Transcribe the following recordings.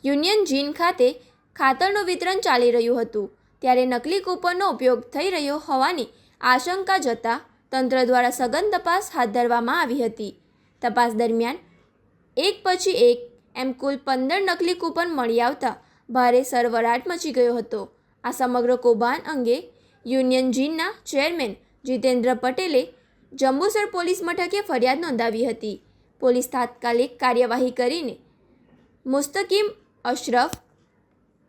Union જીન ખાતે ખાતરનું વિતરણ ચાલી રહ્યું હતું ત્યારે નકલી કૂપનનો ઉપયોગ થઈ રહ્યો હોવાની આશંકા જતાં તંત્ર દ્વારા સઘન તપાસ હાથ ધરવામાં આવી હતી। તપાસ દરમિયાન એક પછી એક એમ કુલ 15 નકલી કૂપન મળી આવતા ભારે સરવરાટ મચી ગયો હતો। આ સમગ્ર કૌભાંડ અંગે યુનિયન જીનના ચેરમેન જીતેન્દ્ર પટેલે જંબુસર પોલીસ મથકે ફરિયાદ નોંધાવી હતી। પોલીસ તાત્કાલિક કાર્યવાહી કરીને મુસ્તકીમ અશરફ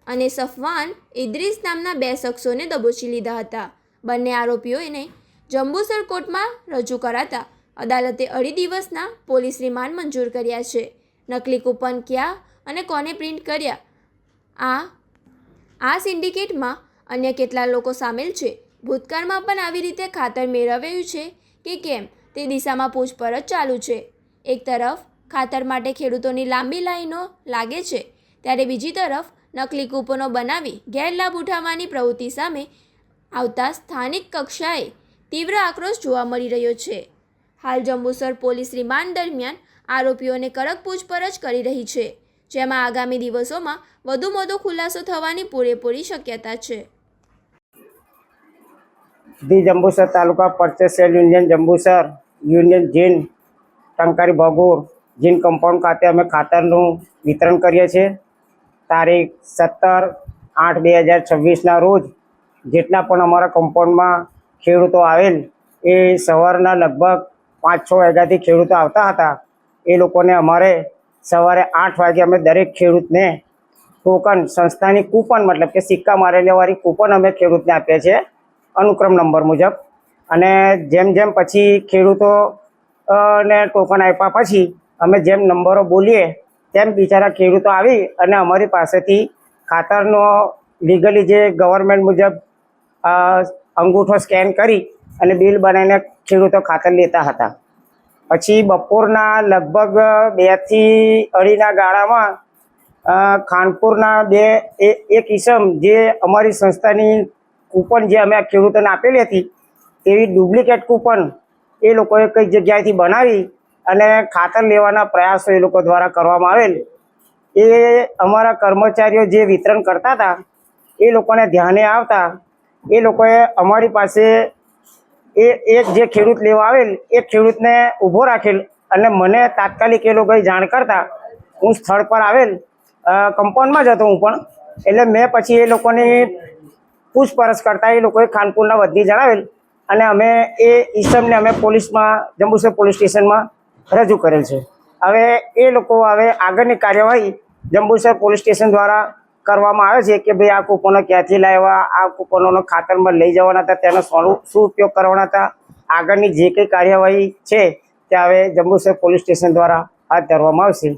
અને સફવાન ઇદ્રીસ નામના 2 શખ્સોને દબોચી લીધા હતા। બંને આરોપીઓને જંબુસર કોર્ટમાં રજૂ કરાતા અદાલતે 2.5 દિવસના પોલીસ રિમાન્ડ મંજૂર કર્યા છે। નકલી કૂપન ક્યાં અને કોને પ્રિન્ટ કર્યા આ સિન્ડિકેટમાં અન્ય કેટલા લોકો સામેલ છે, ભૂતકાળમાં પણ આવી રીતે ખાતર મેળવ્યું છે કે કેમ તે દિશામાં પૂછપરછ ચાલુ છે। એક તરફ ખાતર માટે ખેડૂતોની લાંબી લાઈનો લાગે છે ત્યારે બીજી તરફ નકલી કૂપનો બનાવી ગેરલાભ ઉઠાવવાની પ્રવૃત્તિ સામે આવતા સ્થાનિક કક્ષાએ તીવ્ર આક્રોશ જોવા મળી રહ્યો છે। હાલ જંબુસર પોલીસ રિમાન્ડ દરમિયાન આરોપીઓને કડક પૂછપરછ કરી રહી છે, જેમાં આગામી દિવસોમાં વધુ મોટો ખુલાસો થવાની પૂરેપૂરી શક્યતા છે। The Jambusar taluka purchase union Jambusar union gin Tankari Bhagur gin compound खाते अमे खातरનું વિતરણ કરીએ છીએ। તારીખ 17/8/2026 રોજ જેટલા પણ અમારા કમ્પાઉન્ડમાં ખેડૂતો આવેલ એ સવારના લગભગ 5-6 વાગ્યાથી ખેડૂતો આવતા હતા। એ લોકોને અમારે સવારે 8 વાગે અમે દરેક ખેડૂતને ટોકન સંસ્થાની કૂપન મતલબ કે સિક્કા મારેલાવાળી કૂપન અમે ખેડૂતને આપીએ છીએ अनुक्रम नंबर मुजब। અને જેમ જેમ પછી ખેડૂતો ને ટોકન આપ્યા પછી અમે જેમ નંબરો બોલીએ તેમ બિચારા ખેડૂતો આવી અને અમારી પાસેથી ખાતરનો લીગલી જે ગવર્મેન્ટ મુજબ અંગૂઠો સ્કેન કરી અને બિલ બનાવીને ખેડૂતો ખાતર લેતા હતા। પછી બપોરના લગભગ 2 થી 2.5ના ગાળામાં ખાનપુરના એક ઈસમ જે અમારી સંસ્થાની કૂપન જે અમે ખેડૂતોને આપેલી હતી તેવી ડુપ્લિકેટ કૂપન એ લોકોએ કઈ જગ્યાએથી બનાવી અને ખાતર લેવાના પ્રયાસો એ લોકો દ્વારા કરવામાં આવેલ। એ અમારા કર્મચારીઓ જે વિતરણ કરતા હતા એ લોકોને ધ્યાને આવતા એ લોકોએ અમારી પાસે એક જે ખેડૂત લેવા આવેલ એ ખેડૂતને ઊભો રાખેલ અને મને તાત્કાલિક એ લોકોએ જાણ કરતા હું સ્થળ પર આવેલ, કમ્પાઉન્ડમાં જ હતો હું પણ, એટલે મેં પછી એ લોકોની પૂછપરછ કરતા એ લોકોએ ખાનપુરના વતની જણાવેલ અને અમે એ ઈસમને અમે પોલીસમાં જંબુસર પોલીસ સ્ટેશનમાં રજૂ કરેલ છે। હવે એ લોકો હવે આગળની કાર્યવાહી જંબુસર પોલીસ સ્ટેશન દ્વારા કરવામાં આવે છે કે ભાઈ આ કૂપનો ક્યાંથી લાવ્યા, આ કૂપનોનો ખાતરમાં લઈ જવાના હતા, તેનો શું ઉપયોગ કરવાના હતા, આગળની જે કંઈ કાર્યવાહી છે તે હવે જંબુસર પોલીસ સ્ટેશન દ્વારા હાથ ધરવામાં આવશે।